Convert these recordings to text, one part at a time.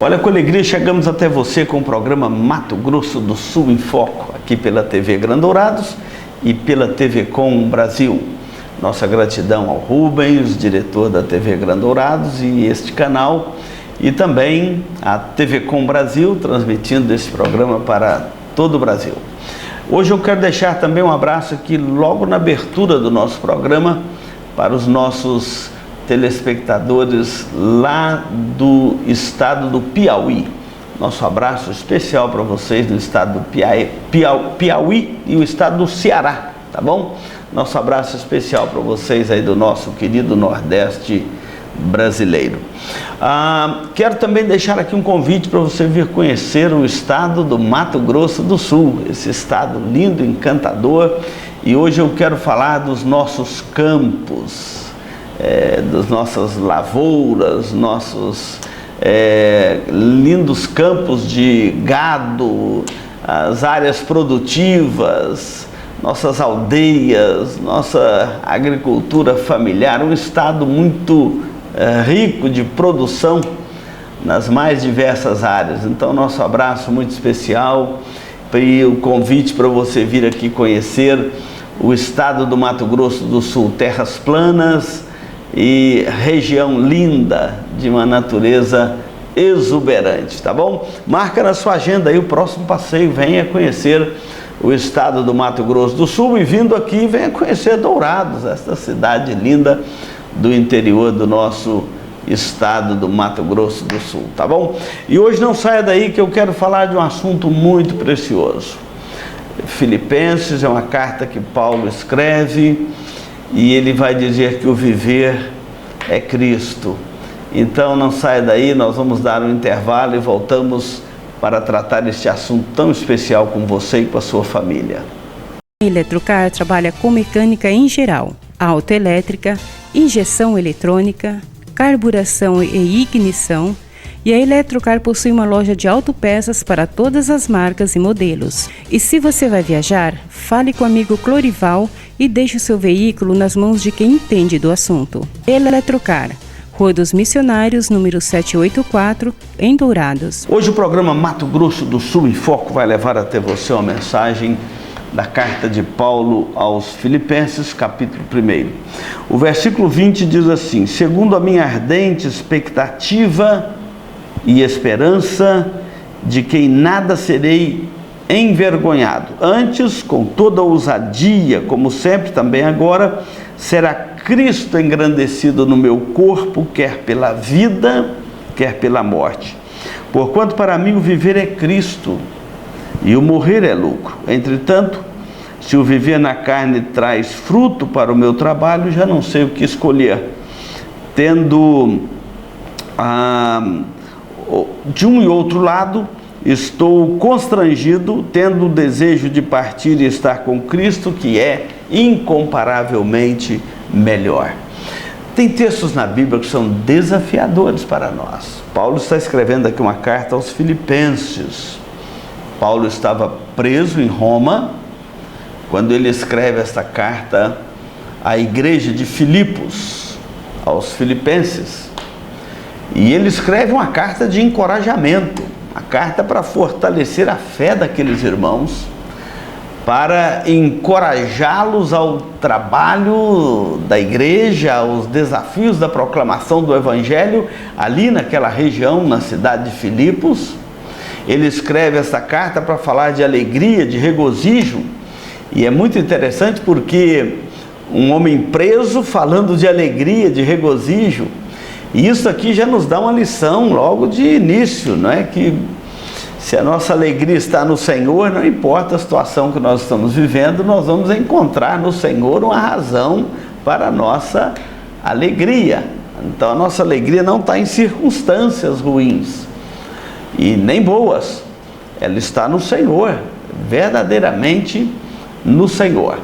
Olha, com alegria chegamos até você com o programa Mato Grosso do Sul em Foco, aqui pela TV Grandourados e pela TV Com Brasil. Nossa gratidão ao Rubens, diretor da TV Grandourados e este canal, e também a TV Com Brasil, transmitindo esse programa para todo o Brasil. Hoje eu quero deixar também um abraço aqui logo na abertura do nosso programa para os nossos telespectadores lá do estado do Piauí. Nosso abraço especial para vocês do estado do Piauí e o estado do Ceará, tá bom? Nosso abraço especial para vocês aí do nosso querido Nordeste brasileiro. Quero também deixar aqui um convite para você vir conhecer o estado do Mato Grosso do Sul, esse estado lindo, encantador, e hoje eu quero falar dos nossos campos, das nossas lavouras, nossos lindos campos de gado, as áreas produtivas, nossas aldeias, nossa agricultura familiar, um estado muito rico de produção nas mais diversas áreas. Então, nosso abraço muito especial e o convite para você vir aqui conhecer o estado do Mato Grosso do Sul, terras planas e região linda de uma natureza exuberante, tá bom? Marca na sua agenda aí o próximo passeio, venha conhecer o estado do Mato Grosso do Sul e vindo aqui, venha conhecer Dourados, esta cidade linda do interior do nosso estado do Mato Grosso do Sul, tá bom? E hoje não saia daí que eu quero falar de um assunto muito precioso. Filipenses é uma carta que Paulo escreve e ele vai dizer que o viver é Cristo. Então não saia daí, nós vamos dar um intervalo e voltamos para tratar este assunto tão especial com você e com a sua família. A Eletrocar trabalha com mecânica em geral, autoelétrica, injeção eletrônica, carburação e ignição, e a Eletrocar possui uma loja de autopeças para todas as marcas e modelos. E se você vai viajar, fale com o amigo Clorival e deixe o seu veículo nas mãos de quem entende do assunto. Eletrocar, Rua dos Missionários, número 784, em Dourados. Hoje o programa Mato Grosso do Sul em Foco vai levar até você uma mensagem da carta de Paulo aos Filipenses, capítulo 1. O versículo 20 diz assim: segundo a minha ardente expectativa e esperança de que em nada serei envergonhado, antes, com toda ousadia, como sempre também agora, será Cristo engrandecido no meu corpo, quer pela vida, quer pela morte. Porquanto para mim o viver é Cristo e o morrer é lucro. Entretanto, se o viver na carne traz fruto para o meu trabalho, já não sei o que escolher. Tendo de um e outro lado, estou constrangido, tendo o desejo de partir e estar com Cristo, que é incomparavelmente melhor. Tem textos na Bíblia que são desafiadores para nós. Paulo está escrevendo aqui uma carta aos Filipenses. Paulo estava preso em Roma quando ele escreve esta carta à igreja de Filipos, aos Filipenses. E ele escreve uma carta de encorajamento, uma carta para fortalecer a fé daqueles irmãos, para encorajá-los ao trabalho da igreja, aos desafios da proclamação do Evangelho, ali naquela região, na cidade de Filipos. Ele escreve essa carta para falar de alegria, de regozijo, e é muito interessante porque um homem preso falando de alegria, de regozijo, e isso aqui já nos dá uma lição logo de início, não é? Que se a nossa alegria está no Senhor, não importa a situação que nós estamos vivendo, nós vamos encontrar no Senhor uma razão para a nossa alegria. Então a nossa alegria não está em circunstâncias ruins e nem boas, ela está no Senhor, verdadeiramente no Senhor.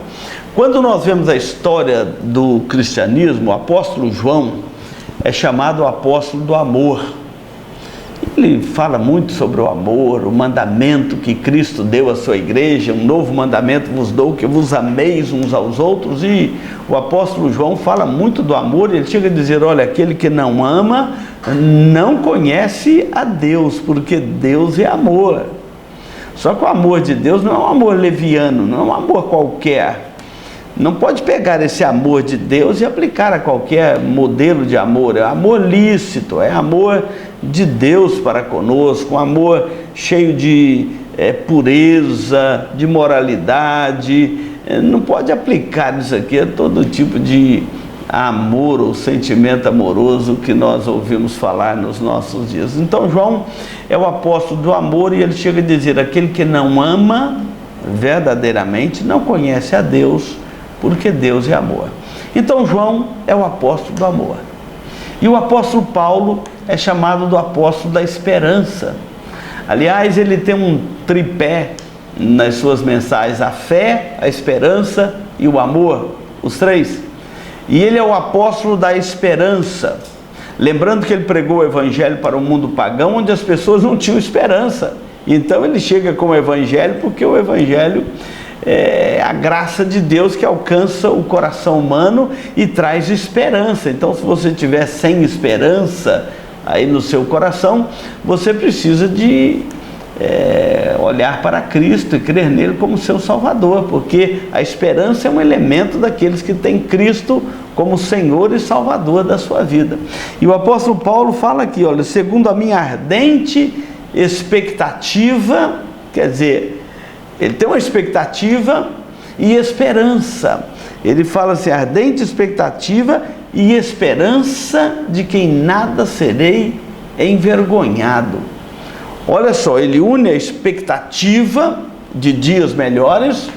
Quando nós vemos a história do cristianismo, o apóstolo João é chamado o apóstolo do amor. Ele fala muito sobre o amor, o mandamento que Cristo deu à sua igreja: um novo mandamento vos dou, que vos ameis uns aos outros. E o apóstolo João fala muito do amor, ele chega a dizer: olha, aquele que não ama não conhece a Deus, porque Deus é amor. Só que o amor de Deus não é um amor leviano, não é um amor qualquer. Não pode pegar esse amor de Deus e aplicar a qualquer modelo de amor. É amor lícito, é amor de Deus para conosco, um amor cheio de pureza, de moralidade. Não pode aplicar isso aqui a todo tipo de amor ou sentimento amoroso que nós ouvimos falar nos nossos dias. Então João é o apóstolo do amor, e ele chega a dizer: aquele que não ama verdadeiramente não conhece a Deus, porque Deus é amor. Então João é o apóstolo do amor. E o apóstolo Paulo é chamado do apóstolo da esperança. Aliás, ele tem um tripé nas suas mensagens: a fé, a esperança e o amor, os três. E ele é o apóstolo da esperança. Lembrando que ele pregou o evangelho para o mundo pagão, onde as pessoas não tinham esperança. Então ele chega com o evangelho, porque o evangelho é a graça de Deus que alcança o coração humano e traz esperança. Então, se você estiver sem esperança aí no seu coração, você precisa de olhar para Cristo e crer nele como seu Salvador, porque a esperança é um elemento daqueles que têm Cristo como Senhor e Salvador da sua vida. E o apóstolo Paulo fala aqui, olha: segundo a minha ardente expectativa, quer dizer, ele tem uma expectativa e esperança. Ele fala assim: ardente expectativa e esperança de que em nada serei envergonhado. Olha só, ele une a expectativa de dias melhores,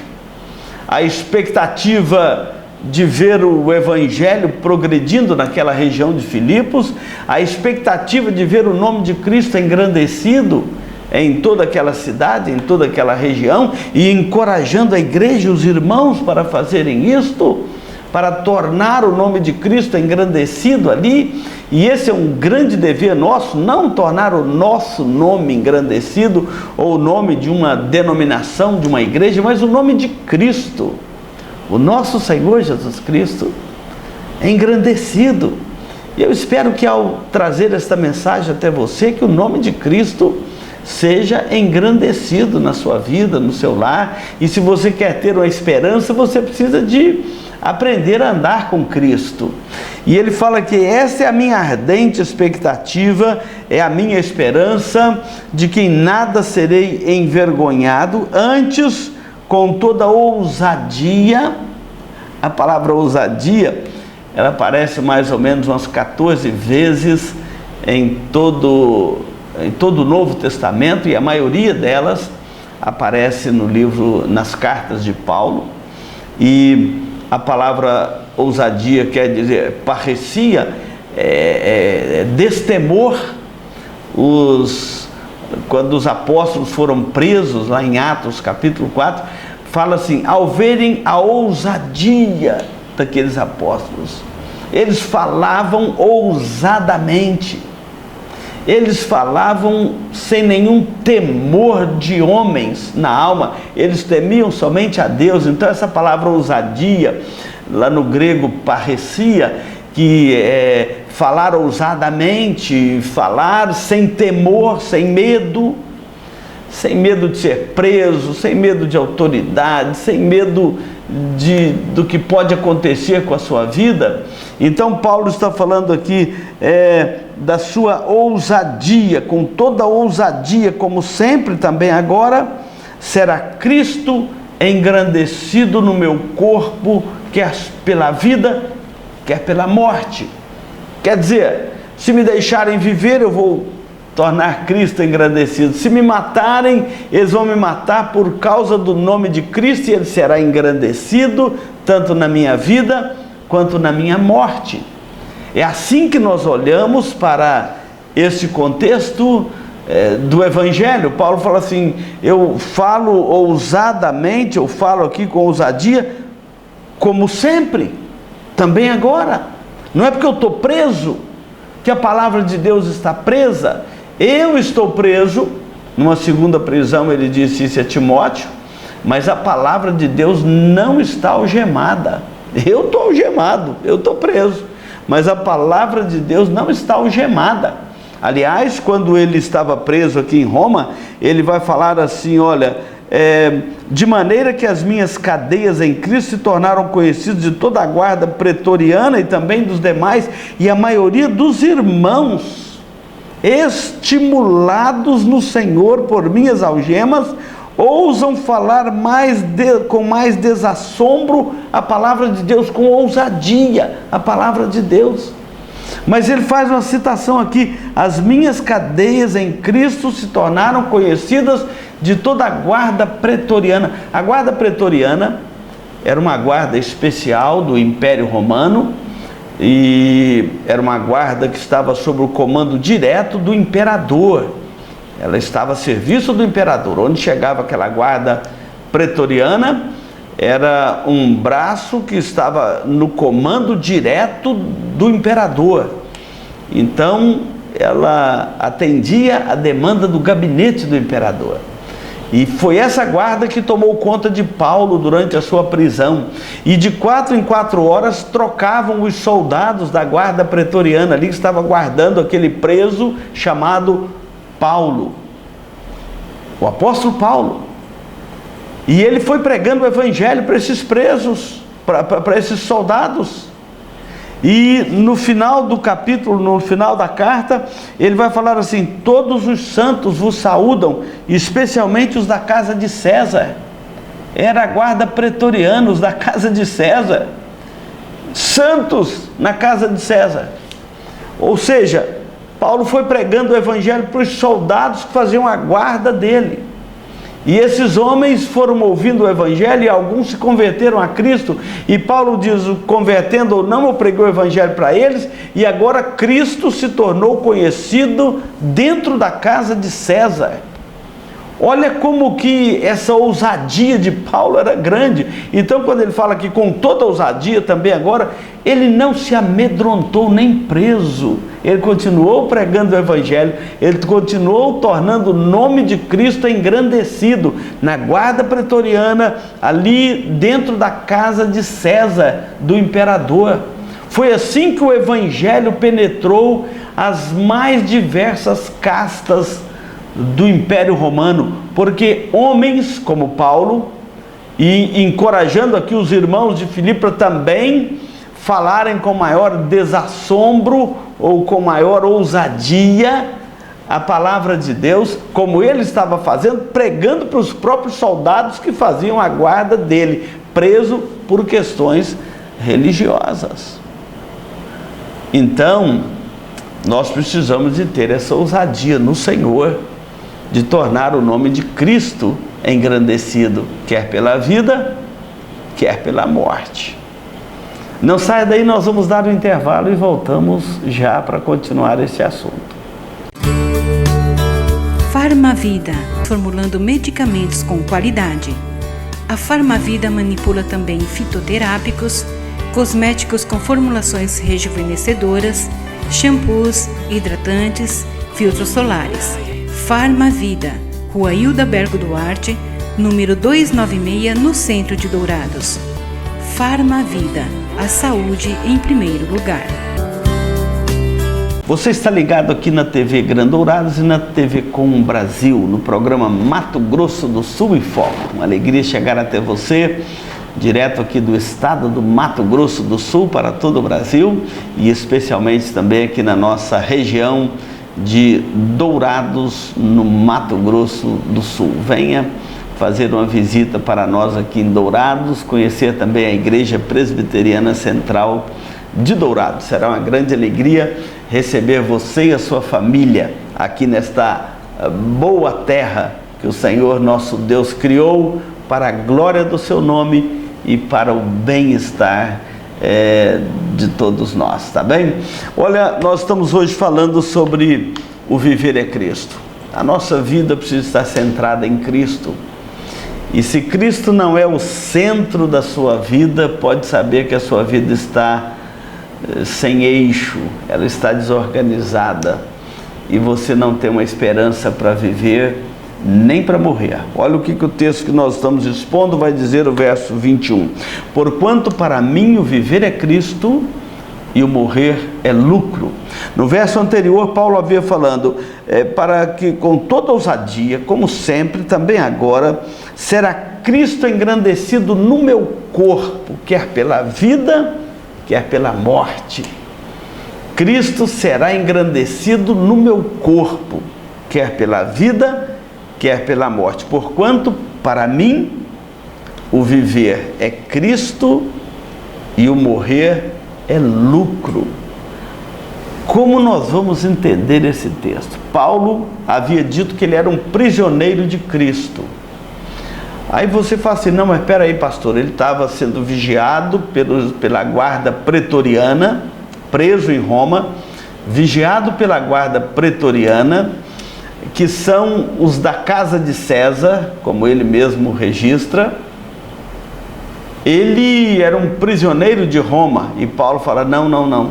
a expectativa de ver o evangelho progredindo naquela região de Filipos, a expectativa de ver o nome de Cristo engrandecido em toda aquela cidade, em toda aquela região, e encorajando a igreja e os irmãos para fazerem isto, para tornar o nome de Cristo engrandecido ali. E esse é um grande dever nosso, não tornar o nosso nome engrandecido, ou o nome de uma denominação, de uma igreja, mas o nome de Cristo. O nosso Senhor Jesus Cristo é engrandecido. E eu espero que, ao trazer esta mensagem até você, que o nome de Cristo seja engrandecido na sua vida, no seu lar. E se você quer ter uma esperança, você precisa de aprender a andar com Cristo. E ele fala que essa é a minha ardente expectativa, é a minha esperança de que em nada serei envergonhado, antes com toda ousadia. A palavra ousadia, ela aparece mais ou menos umas 14 vezes em todo o Novo Testamento, e a maioria delas aparece no livro, nas cartas de Paulo. E a palavra ousadia quer dizer parresia, destemor. Quando os apóstolos foram presos, lá em Atos capítulo 4, fala assim: ao verem a ousadia daqueles apóstolos, eles falavam ousadamente, eles falavam sem nenhum temor de homens na alma, eles temiam somente a Deus. Então essa palavra ousadia, lá no grego parresia, que é falar ousadamente, falar sem temor, sem medo de ser preso, sem medo de autoridade, sem medo do que pode acontecer com a sua vida. Então Paulo está falando aqui da sua ousadia, com toda ousadia, como sempre também agora, será Cristo engrandecido no meu corpo, quer pela vida, quer pela morte. Quer dizer, se me deixarem viver, eu vou tornar Cristo engrandecido. Se me matarem, eles vão me matar por causa do nome de Cristo, e ele será engrandecido tanto na minha vida quanto na minha morte. É assim que nós olhamos para este contexto do Evangelho. Paulo fala assim: eu falo ousadamente, eu falo aqui com ousadia, como sempre, também agora. Não é porque eu estou preso que a palavra de Deus está presa. Eu estou preso, numa segunda prisão, ele disse isso a Timóteo, mas a palavra de Deus não está algemada. Eu estou algemado, eu estou preso, mas a palavra de Deus não está algemada. Aliás, quando ele estava preso aqui em Roma, ele vai falar assim, olha, de maneira que as minhas cadeias em Cristo se tornaram conhecidas de toda a guarda pretoriana e também dos demais, e a maioria dos irmãos, estimulados no Senhor por minhas algemas, ousam falar com mais desassombro a palavra de Deus, com ousadia, a palavra de Deus. Mas ele faz uma citação aqui: as minhas cadeias em Cristo se tornaram conhecidas de toda a guarda pretoriana. A guarda pretoriana era uma guarda especial do Império Romano, e era uma guarda que estava sob o comando direto do imperador. Ela estava a serviço do imperador. Onde chegava aquela guarda pretoriana, era um braço que estava no comando direto do imperador. Então, ela atendia a demanda do gabinete do imperador. E foi essa guarda que tomou conta de Paulo durante a sua prisão. E de 4 em 4 horas trocavam os soldados da guarda pretoriana ali, que estava guardando aquele preso chamado Paulo, o apóstolo Paulo. E ele foi pregando o evangelho para esses presos, para esses soldados. E no final do capítulo, no final da carta, ele vai falar assim: todos os santos vos saúdam, especialmente os da casa de César. Era a guarda pretoriana, os da casa de César. Santos na casa de César. Ou seja, Paulo foi pregando o evangelho para os soldados que faziam a guarda dele. E esses homens foram ouvindo o evangelho, e alguns se converteram a Cristo. E Paulo diz: convertendo ou não, eu preguei o evangelho para eles, e agora Cristo se tornou conhecido dentro da casa de César. Olha como que essa ousadia de Paulo era grande. Então, quando ele fala que com toda ousadia também agora, ele não se amedrontou nem preso. Ele continuou pregando o evangelho, ele continuou tornando o nome de Cristo engrandecido na guarda pretoriana, ali dentro da casa de César, do imperador. Foi assim que o evangelho penetrou as mais diversas castas do Império Romano, porque homens como Paulo, e encorajando aqui os irmãos de Filipe também falarem com maior desassombro ou com maior ousadia a palavra de Deus, como ele estava fazendo, pregando para os próprios soldados que faziam a guarda dele, preso por questões religiosas. Então, nós precisamos de ter essa ousadia no Senhor, de tornar o nome de Cristo engrandecido, quer pela vida, quer pela morte. Não saia daí, nós vamos dar um intervalo e voltamos já para continuar esse assunto. Farmavida, formulando medicamentos com qualidade. A Farmavida manipula também fitoterápicos, cosméticos com formulações rejuvenescedoras, shampoos, hidratantes, filtros solares. Farmavida, Rua Hilda Bergo Duarte, número 296, no centro de Dourados. Farmavida, a saúde em primeiro lugar. Você está ligado aqui na TV Grande Dourados e na TV Com Brasil, no programa Mato Grosso do Sul em Foco. Uma alegria chegar até você, direto aqui do estado do Mato Grosso do Sul para todo o Brasil, e especialmente também aqui na nossa região de Dourados, no Mato Grosso do Sul. Venha fazer uma visita para nós aqui em Dourados, conhecer também a Igreja Presbiteriana Central de Dourados. Será uma grande alegria receber você e a sua família aqui nesta boa terra que o Senhor nosso Deus criou para a glória do seu nome e para o bem-estar de todos nós, tá bem? Olha, nós estamos hoje falando sobre o viver é Cristo. A nossa vida precisa estar centrada em Cristo. E se Cristo não é o centro da sua vida, pode saber que a sua vida está sem eixo, ela está desorganizada, e você não tem uma esperança para viver, nem para morrer. Olha o que o texto que nós estamos expondo vai dizer, o verso 21. Porquanto para mim o viver é Cristo, e o morrer é lucro. No verso anterior, Paulo havia falando, para que com toda ousadia, como sempre, também agora, será Cristo engrandecido no meu corpo, quer pela vida, quer pela morte. Cristo será engrandecido no meu corpo, quer pela vida, quer pela morte. Porquanto, para mim, o viver é Cristo e o morrer é lucro. Como nós vamos entender esse texto? Paulo havia dito que ele era um prisioneiro de Cristo. Aí você fala assim, não, mas espera aí, pastor, ele estava sendo vigiado pela guarda pretoriana, preso em Roma, vigiado pela guarda pretoriana, que são os da casa de César, como ele mesmo registra. Ele era um prisioneiro de Roma, e Paulo fala, não,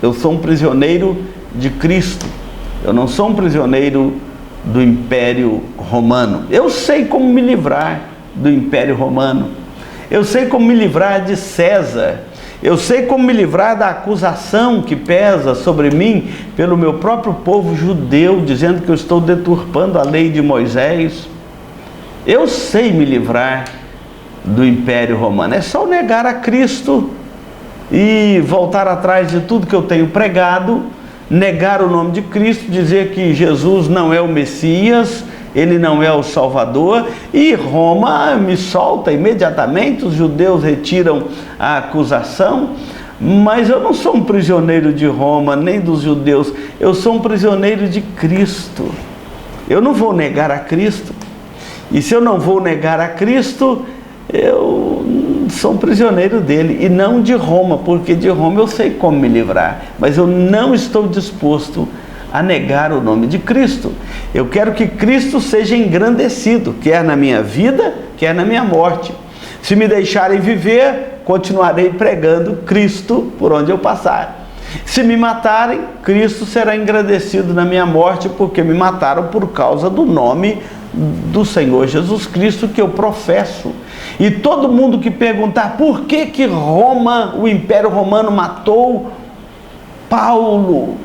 eu sou um prisioneiro de Cristo, eu não sou um prisioneiro do Império Romano. Eu sei como me livrar do Império Romano, eu sei como me livrar de César, eu sei como me livrar da acusação que pesa sobre mim pelo meu próprio povo judeu, dizendo que eu estou deturpando a lei de Moisés. Eu sei me livrar do Império Romano. É só negar a Cristo e voltar atrás de tudo que eu tenho pregado, negar o nome de Cristo, dizer que Jesus não é o Messias, ele não é o Salvador, e Roma me solta imediatamente, os judeus retiram a acusação. Mas eu não sou um prisioneiro de Roma, nem dos judeus, eu sou um prisioneiro de Cristo. Eu não vou negar a Cristo, e se eu não vou negar a Cristo, eu sou um prisioneiro dele, e não de Roma, porque de Roma eu sei como me livrar, mas eu não estou disposto a negar o nome de Cristo. Eu quero que Cristo seja engrandecido, quer na minha vida, quer na minha morte. Se me deixarem viver, continuarei pregando Cristo por onde eu passar. Se me matarem, Cristo será engrandecido na minha morte, porque me mataram por causa do nome do Senhor Jesus Cristo que eu professo. E todo mundo que perguntar por que Roma, o Império Romano matou Paulo,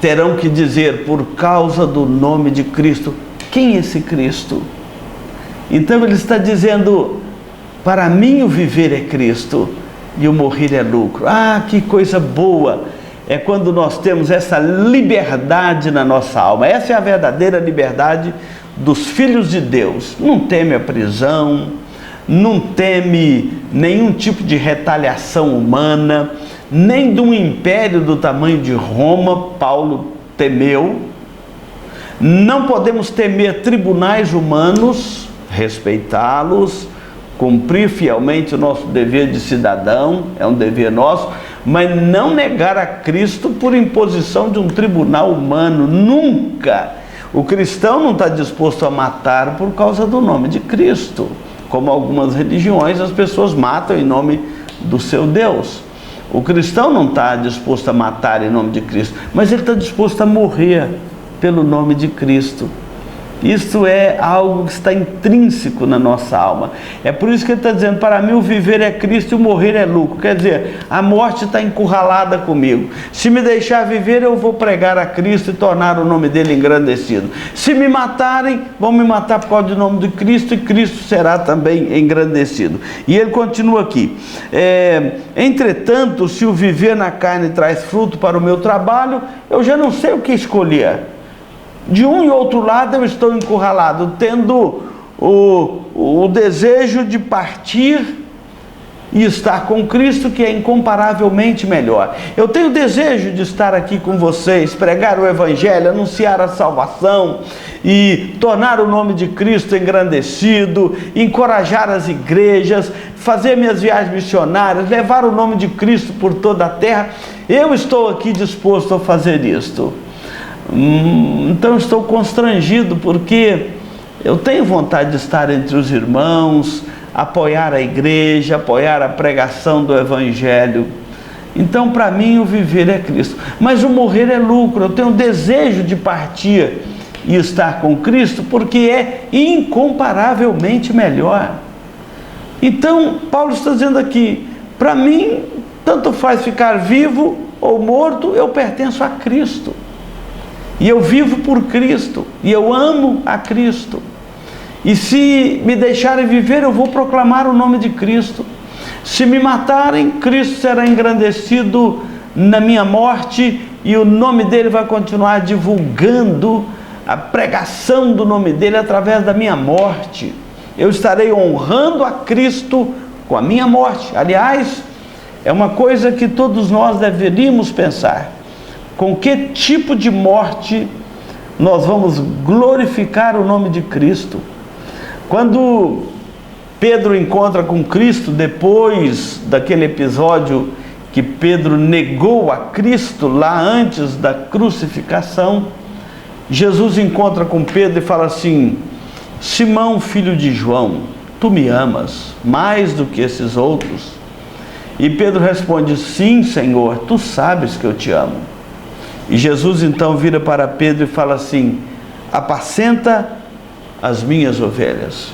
terão que dizer, por causa do nome de Cristo. Quem é esse Cristo? Então ele está dizendo, para mim o viver é Cristo e o morrer é lucro. Ah, que coisa boa é quando nós temos essa liberdade na nossa alma. Essa é a verdadeira liberdade dos filhos de Deus. Não teme a prisão, não teme nenhum tipo de retaliação humana, nem de um império do tamanho de Roma. Paulo temeu. Não podemos temer tribunais humanos, respeitá-los, cumprir fielmente o nosso dever de cidadão, é um dever nosso, mas não negar a Cristo por imposição de um tribunal humano, nunca. O cristão não está disposto a matar por causa do nome de Cristo, como algumas religiões as pessoas matam em nome do seu Deus. O cristão não está disposto a matar em nome de Cristo, mas ele está disposto a morrer pelo nome de Cristo. Isto é algo que está intrínseco na nossa alma. É por isso que ele está dizendo, para mim o viver é Cristo e o morrer é lucro. Quer dizer, a morte está encurralada comigo. Se me deixar viver, eu vou pregar a Cristo e tornar o nome dele engrandecido. Se me matarem, vão me matar por causa do nome de Cristo, e Cristo será também engrandecido. E ele continua aqui, entretanto, se o viver na carne traz fruto para o meu trabalho, eu já não sei o que escolher. De um e outro lado eu estou encurralado, tendo o desejo de partir e estar com Cristo, que é incomparavelmente melhor. Eu tenho desejo de estar aqui com vocês, pregar o Evangelho, anunciar a salvação e tornar o nome de Cristo engrandecido, encorajar as igrejas, fazer minhas viagens missionárias, levar o nome de Cristo por toda a terra. Eu estou aqui disposto a fazer isto. Então estou constrangido, porque eu tenho vontade de estar entre os irmãos, apoiar a igreja, apoiar a pregação do Evangelho. Então para mim o viver é Cristo, mas o morrer é lucro. Eu tenho desejo de partir e estar com Cristo, porque é incomparavelmente melhor. Então Paulo está dizendo aqui, para mim tanto faz ficar vivo ou morto, eu pertenço a Cristo. E eu vivo por Cristo, e eu amo a Cristo. E se me deixarem viver, eu vou proclamar o nome de Cristo. Se me matarem, Cristo será engrandecido na minha morte, e o nome dele vai continuar divulgando a pregação do nome dele através da minha morte. Eu estarei honrando a Cristo com a minha morte. Aliás, é uma coisa que todos nós deveríamos pensar: com que tipo de morte nós vamos glorificar o nome de Cristo? Quando Pedro encontra com Cristo, depois daquele episódio que Pedro negou a Cristo lá antes da crucificação, Jesus encontra com Pedro e fala assim: Simão, filho de João, tu me amas mais do que esses outros? E Pedro responde: sim, Senhor, tu sabes que eu te amo. E Jesus então vira para Pedro e fala assim: apacenta as minhas ovelhas.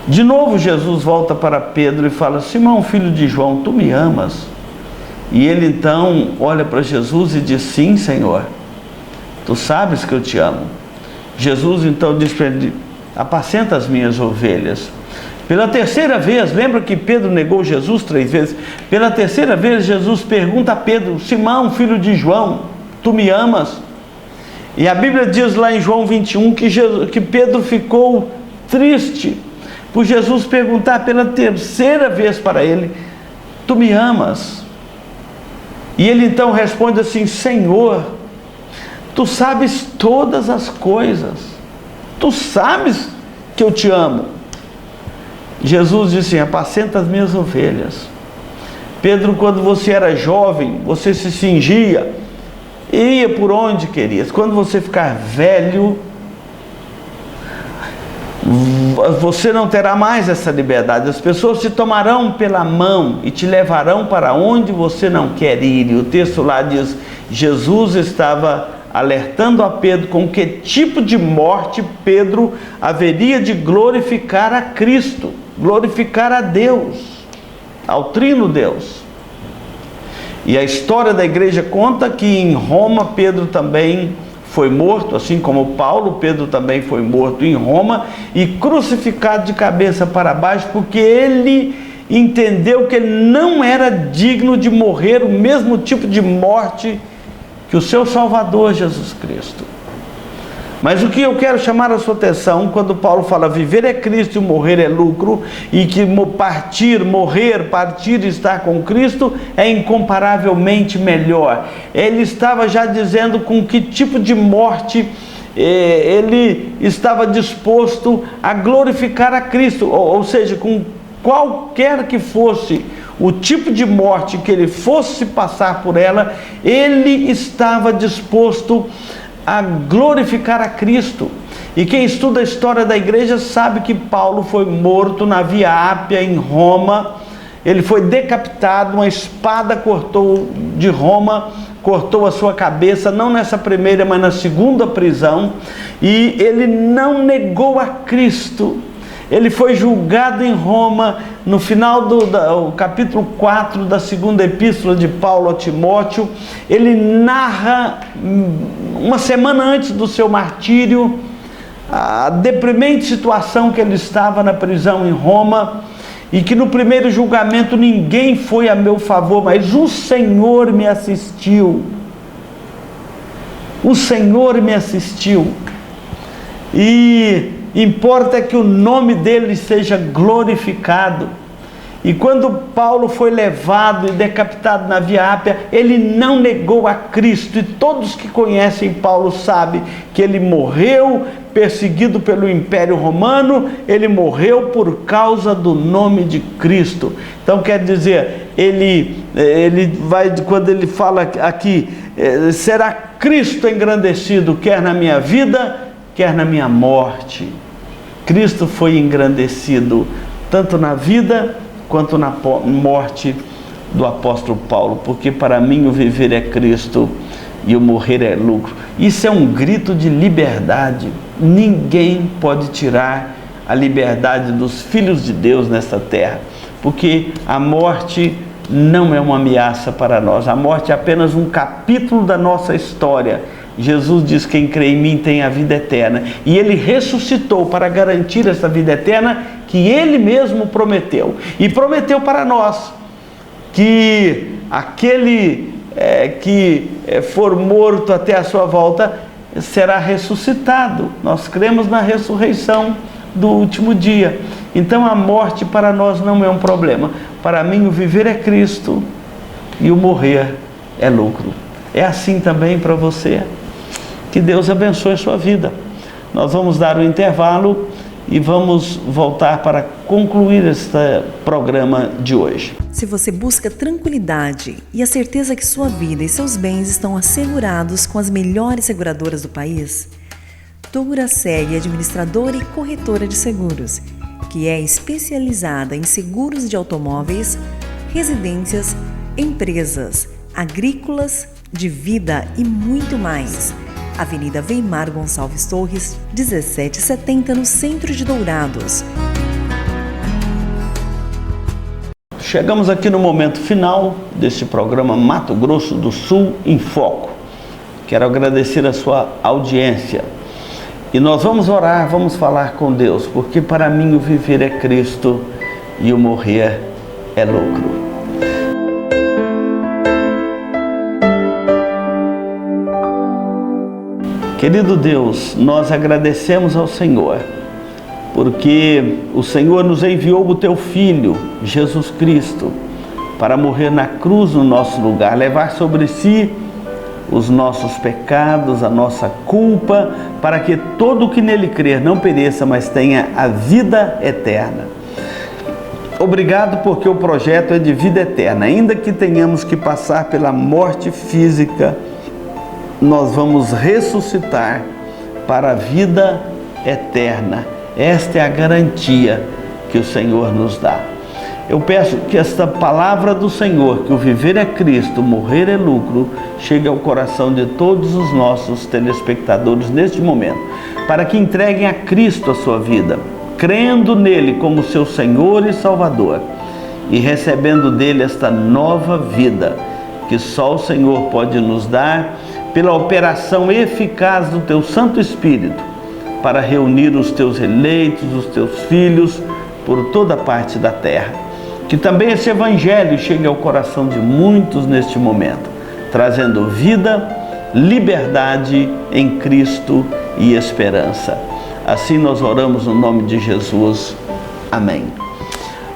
De novo Jesus volta para Pedro e fala: Simão, filho de João, tu me amas? E ele então olha para Jesus e diz: sim, Senhor, tu sabes que eu te amo. Jesus então diz para ele: apacenta as minhas ovelhas. Pela terceira vez, lembra que Pedro negou Jesus 3 vezes? Pela terceira vez Jesus pergunta a Pedro: Simão, filho de João, tu me amas? E a Bíblia diz lá em João 21 que Pedro ficou triste por Jesus perguntar pela terceira vez para ele: tu me amas? E ele então responde assim: Senhor, tu sabes todas as coisas, tu sabes que eu te amo. Jesus disse: apacenta as minhas ovelhas. Pedro, quando você era jovem, você se cingia e ia por onde querias. Quando você ficar velho, você não terá mais essa liberdade. As pessoas te tomarão pela mão e te levarão para onde você não quer ir. E o texto lá diz: Jesus estava alertando a Pedro com que tipo de morte Pedro haveria de glorificar a Cristo, glorificar a Deus, ao Trino Deus. E a história da igreja conta que em Roma Pedro também foi morto, assim como Paulo. Pedro também foi morto em Roma e crucificado de cabeça para baixo, porque ele entendeu que ele não era digno de morrer o mesmo tipo de morte que o seu Salvador Jesus Cristo. Mas o que eu quero chamar a sua atenção, quando Paulo fala viver é Cristo e morrer é lucro, e que partir e estar com Cristo é incomparavelmente melhor. Ele estava já dizendo com que tipo de morte ele estava disposto a glorificar a Cristo, ou seja, com qualquer que fosse o tipo de morte que ele fosse passar por ela, ele estava disposto a glorificar a Cristo. E quem estuda a história da igreja sabe que Paulo foi morto na Via Ápia em Roma. Ele foi decapitado, uma espada cortou a sua cabeça, não nessa primeira, mas na segunda prisão. E ele não negou a Cristo. Ele foi julgado em Roma. No final do capítulo 4 da segunda epístola de Paulo a Timóteo, ele narra, uma semana antes do seu martírio, a deprimente situação que ele estava na prisão em Roma, e que no primeiro julgamento ninguém foi a meu favor, mas o Senhor me assistiu. O Senhor me assistiu. E importa que o nome dele seja glorificado. E quando Paulo foi levado e decapitado na Via Ápia, ele não negou a Cristo. E todos que conhecem Paulo sabem que ele morreu perseguido pelo Império Romano, ele morreu por causa do nome de Cristo. Então quer dizer, quando ele fala aqui, será Cristo engrandecido, quer na minha vida, quer na minha morte. Cristo foi engrandecido tanto na vida quanto na morte do apóstolo Paulo, porque para mim o viver é Cristo e o morrer é lucro. Isso é um grito de liberdade. Ninguém pode tirar a liberdade dos filhos de Deus nesta terra, porque a morte não é uma ameaça para nós. A morte é apenas um capítulo da nossa história. Jesus diz: quem crê em mim tem a vida eterna. E Ele ressuscitou para garantir essa vida eterna que Ele mesmo prometeu. E prometeu para nós que aquele que for morto até a sua volta será ressuscitado. Nós cremos na ressurreição do último dia. Então a morte para nós não é um problema. Para mim o viver é Cristo e o morrer é lucro. É assim também para você. Que Deus abençoe a sua vida. Nós vamos dar um intervalo e vamos voltar para concluir este programa de hoje. Se você busca tranquilidade e a certeza que sua vida e seus bens estão assegurados com as melhores seguradoras do país, Duraceg é administradora e corretora de seguros, que é especializada em seguros de automóveis, residências, empresas, agrícolas, de vida e muito mais. Avenida Weimar Gonçalves Torres, 1770, no centro de Dourados. Chegamos aqui no momento final deste programa Mato Grosso do Sul em Foco. Quero agradecer a sua audiência. E nós vamos orar, vamos falar com Deus, porque para mim o viver é Cristo e o morrer é lucro. Querido Deus, nós agradecemos ao Senhor, porque o Senhor nos enviou o Teu Filho, Jesus Cristo, para morrer na cruz no nosso lugar, levar sobre si os nossos pecados, a nossa culpa, para que todo o que nele crer não pereça, mas tenha a vida eterna. Obrigado, porque o projeto é de vida eterna. Ainda que tenhamos que passar pela morte física, nós vamos ressuscitar para a vida eterna. Esta é a garantia que o Senhor nos dá. Eu peço que esta palavra do Senhor, que o viver é Cristo, morrer é lucro, chegue ao coração de todos os nossos telespectadores neste momento, para que entreguem a Cristo a sua vida, crendo nele como seu Senhor e Salvador, e recebendo dele esta nova vida, que só o Senhor pode nos dar, pela operação eficaz do Teu Santo Espírito, para reunir os Teus eleitos, os Teus filhos, por toda parte da terra. Que também esse Evangelho chegue ao coração de muitos neste momento, trazendo vida, liberdade em Cristo e esperança. Assim nós oramos no nome de Jesus. Amém.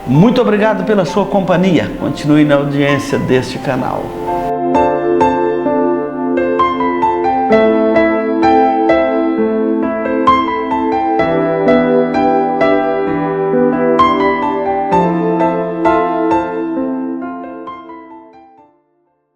Muito obrigado pela sua companhia. Continue na audiência deste canal.